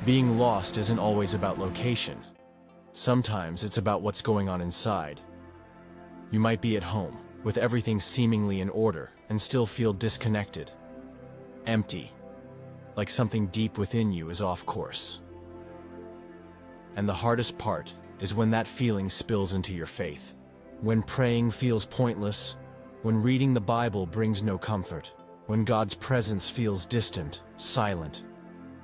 Being lost isn't always about location. Sometimes it's about what's going on inside. You might be at home, with everything seemingly in order, and still feel disconnected. Empty. Like something deep within you is off course. And the hardest part is when that feeling spills into your faith. When praying feels pointless, when reading the Bible brings no comfort, when God's presence feels distant, silent.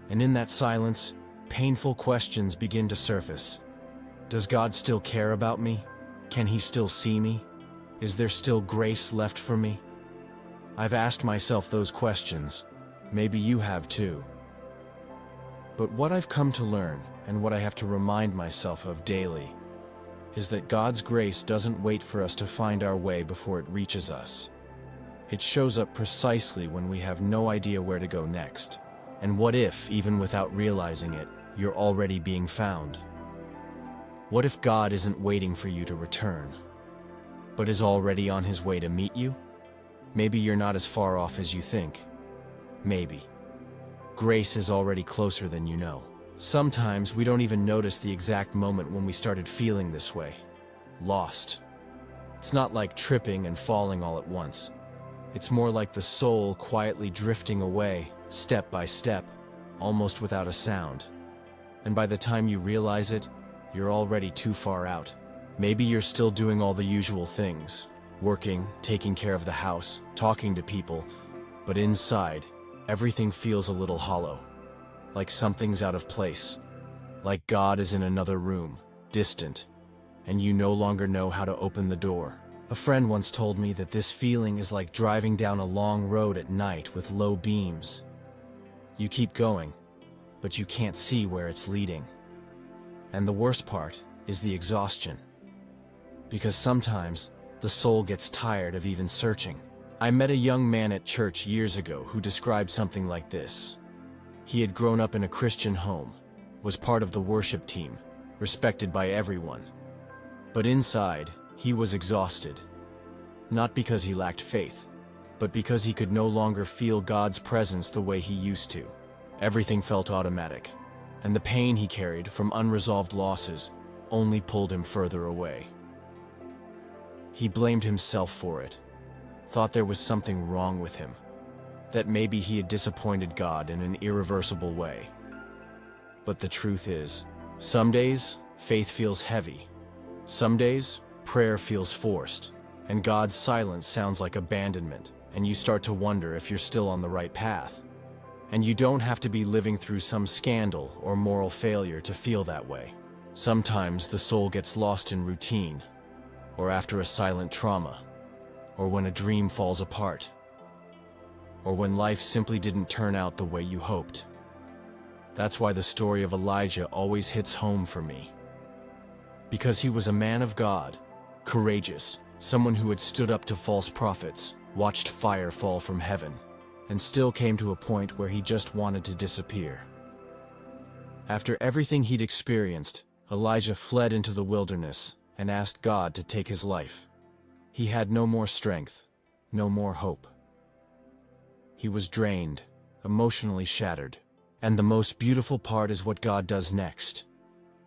And in that silence, painful questions begin to surface. Does God still care about me? Can He still see me? Is there still grace left for me? I've asked myself those questions. Maybe you have too. But what I've come to learn, and what I have to remind myself of daily, is that God's grace doesn't wait for us to find our way before it reaches us. It shows up precisely when we have no idea where to go next. And what if, even without realizing it, you're already being found? What if God isn't waiting for you to return, but is already on His way to meet you? Maybe you're not as far off as you think. Maybe. Grace is already closer than you know. Sometimes we don't even notice the exact moment when we started feeling this way. Lost. It's not like tripping and falling all at once. It's more like the soul quietly drifting away, step by step, almost without a sound. And by the time you realize it, you're already too far out. Maybe you're still doing all the usual things, working, taking care of the house, talking to people, but inside, everything feels a little hollow, like something's out of place, like God is in another room, distant, and you no longer know how to open the door. A friend once told me that this feeling is like driving down a long road at night with low beams. You keep going, but you can't see where it's leading. And the worst part is the exhaustion. Because sometimes, the soul gets tired of even searching. I met a young man at church years ago who described something like this. He had grown up in a Christian home, was part of the worship team, respected by everyone. But inside, he was exhausted. Not because he lacked faith, but because he could no longer feel God's presence the way he used to. Everything felt automatic, and the pain he carried from unresolved losses only pulled him further away. He blamed himself for it, thought there was something wrong with him, that maybe he had disappointed God in an irreversible way. But the truth is, some days, faith feels heavy. Some days, prayer feels forced, and God's silence sounds like abandonment, and you start to wonder if you're still on the right path. And you don't have to be living through some scandal or moral failure to feel that way. Sometimes the soul gets lost in routine, or after a silent trauma, or when a dream falls apart, or when life simply didn't turn out the way you hoped. That's why the story of Elijah always hits home for me. Because he was a man of God, courageous, someone who had stood up to false prophets, watched fire fall from heaven, and still came to a point where he just wanted to disappear. After everything he'd experienced, Elijah fled into the wilderness and asked God to take his life. He had no more strength, no more hope. He was drained, emotionally shattered. And the most beautiful part is what God does next.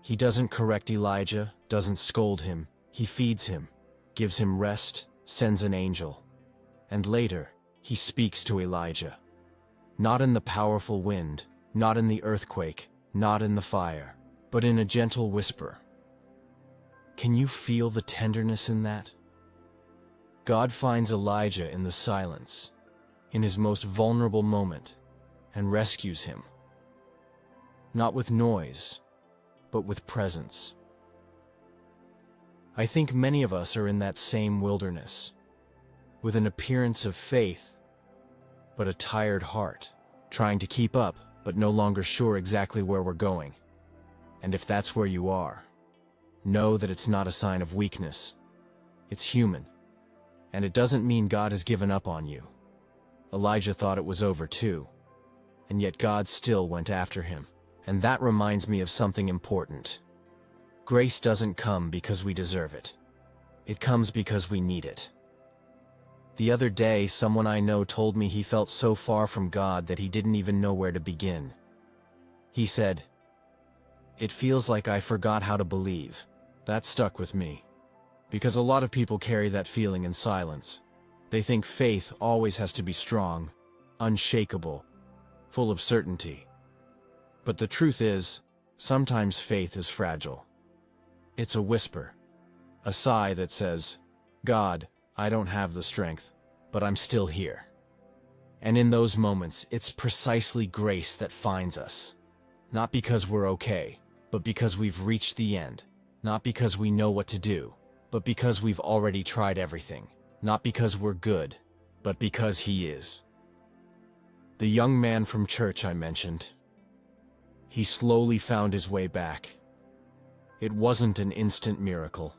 He doesn't correct Elijah, doesn't scold him. He feeds him, gives him rest, sends an angel. And later, he speaks to Elijah. Not in the powerful wind, not in the earthquake, not in the fire, but in a gentle whisper. Can you feel the tenderness in that? God finds Elijah in the silence, in his most vulnerable moment, and rescues him. Not with noise, but with presence. I think many of us are in that same wilderness, with an appearance of faith, but a tired heart, trying to keep up, but no longer sure exactly where we're going. And if that's where you are, know that it's not a sign of weakness. It's human, and it doesn't mean God has given up on you. Elijah thought it was over too, and yet God still went after him. And that reminds me of something important. Grace doesn't come because we deserve it. It comes because we need it. The other day, someone I know told me he felt so far from God that he didn't even know where to begin. He said, It feels like I forgot how to believe. That stuck with me. Because a lot of people carry that feeling in silence. They think faith always has to be strong, unshakable, full of certainty. But the truth is, sometimes faith is fragile. It's a whisper, a sigh that says, God, I don't have the strength, but I'm still here. And in those moments, it's precisely grace that finds us. Not because we're okay, but because we've reached the end. Not because we know what to do, but because we've already tried everything. Not because we're good, but because He is. The young man from church I mentioned, he slowly found his way back. It wasn't an instant miracle.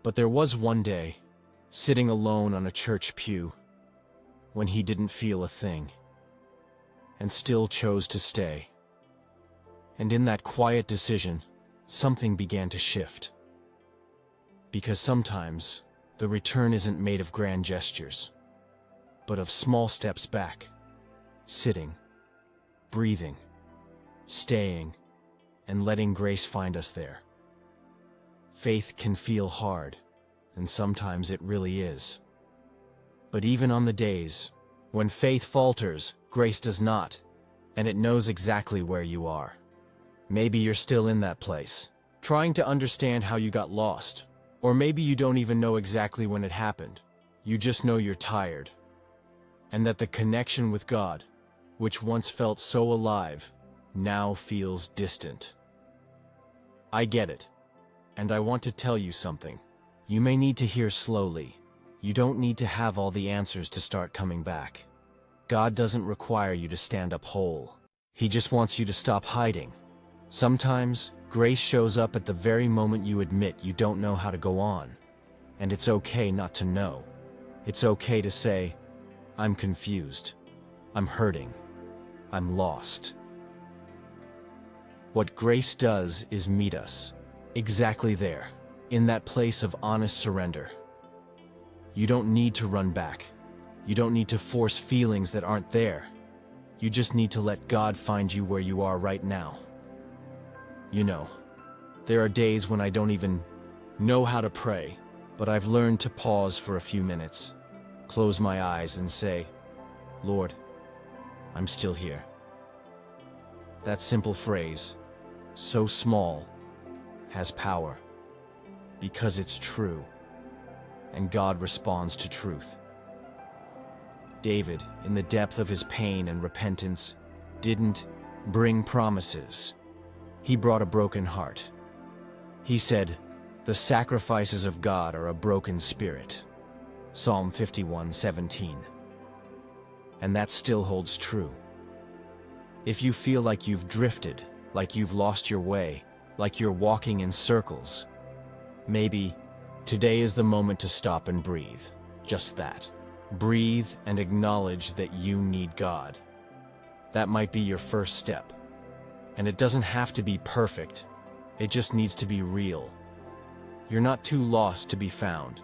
But there was one day, sitting alone on a church pew, when he didn't feel a thing, and still chose to stay. And in that quiet decision, something began to shift. Because sometimes, the return isn't made of grand gestures, but of small steps back, sitting, breathing, staying, and letting grace find us there. Faith can feel hard, and sometimes it really is. But even on the days when faith falters, grace does not, and it knows exactly where you are. Maybe you're still in that place, trying to understand how you got lost. Or maybe you don't even know exactly when it happened. You just know you're tired. And that the connection with God, which once felt so alive, now feels distant. I get it. And I want to tell you something. You may need to hear slowly. You don't need to have all the answers to start coming back. God doesn't require you to stand up whole. He just wants you to stop hiding. Sometimes, grace shows up at the very moment you admit you don't know how to go on. And it's okay not to know. It's okay to say, I'm confused. I'm hurting. I'm lost. What grace does is meet us. Exactly there, in that place of honest surrender. You don't need to run back. You don't need to force feelings that aren't there. You just need to let God find you where you are right now. You know, there are days when I don't even know how to pray, but I've learned to pause for a few minutes, close my eyes and say, Lord, I'm still here. That simple phrase, so small, has power, because it's true, and God responds to truth. David, in the depth of his pain and repentance, didn't bring promises. He brought a broken heart. He said, the sacrifices of God are a broken spirit. Psalm 51:17. And that still holds true. If you feel like you've drifted, like you've lost your way, like you're walking in circles, maybe today is the moment to stop and breathe. Just that. Breathe and acknowledge that you need God. That might be your first step. And it doesn't have to be perfect. It just needs to be real. You're not too lost to be found.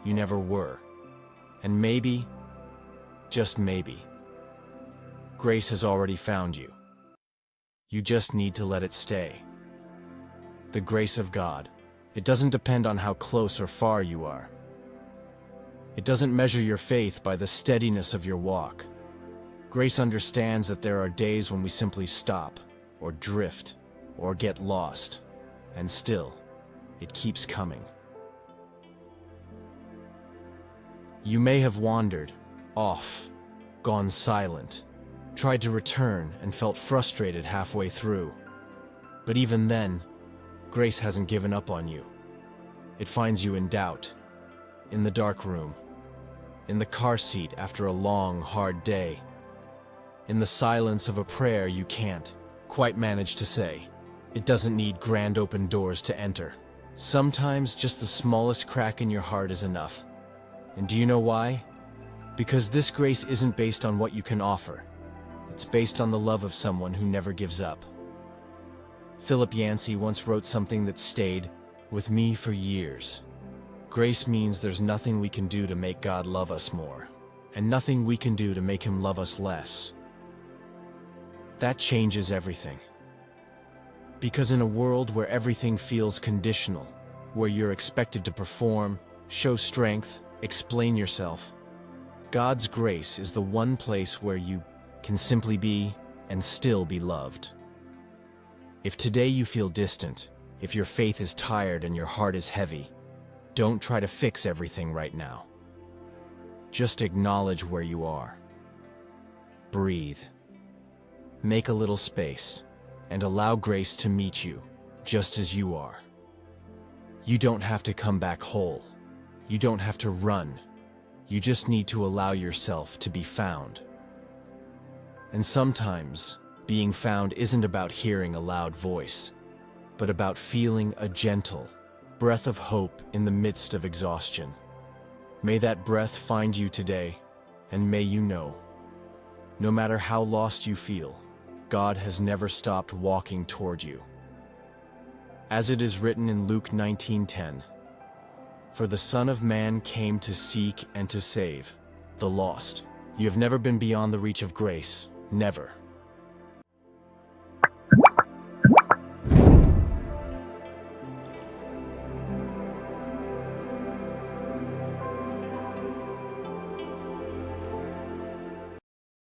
You never were. And maybe, just maybe, grace has already found you. You just need to let it stay. The grace of God, it doesn't depend on how close or far you are. It doesn't measure your faith by the steadiness of your walk. Grace understands that there are days when we simply stop, or drift, or get lost, and still, it keeps coming. You may have wandered, off, gone silent, tried to return and felt frustrated halfway through. But even then, grace hasn't given up on you. It finds you in doubt, in the dark room, in the car seat after a long, hard day, in the silence of a prayer you can't quite manage to say. It doesn't need grand open doors to enter. Sometimes just the smallest crack in your heart is enough. And do you know why? Because this grace isn't based on what you can offer. It's based on the love of someone who never gives up. Philip Yancey once wrote something that stayed with me for years. Grace means there's nothing we can do to make God love us more, and nothing we can do to make Him love us less. That changes everything. Because in a world where everything feels conditional, where you're expected to perform, show strength, explain yourself, God's grace is the one place where you can simply be and still be loved. If today you feel distant, if your faith is tired and your heart is heavy, don't try to fix everything right now. Just acknowledge where you are. Breathe. Make a little space and allow grace to meet you just as you are. You don't have to come back whole. You don't have to run. You just need to allow yourself to be found. And sometimes, being found isn't about hearing a loud voice, but about feeling a gentle breath of hope in the midst of exhaustion. May that breath find you today, and may you know, no matter how lost you feel, God has never stopped walking toward you. As it is written in Luke 19:10, "For the Son of Man came to seek and to save the lost." You have never been beyond the reach of grace, never.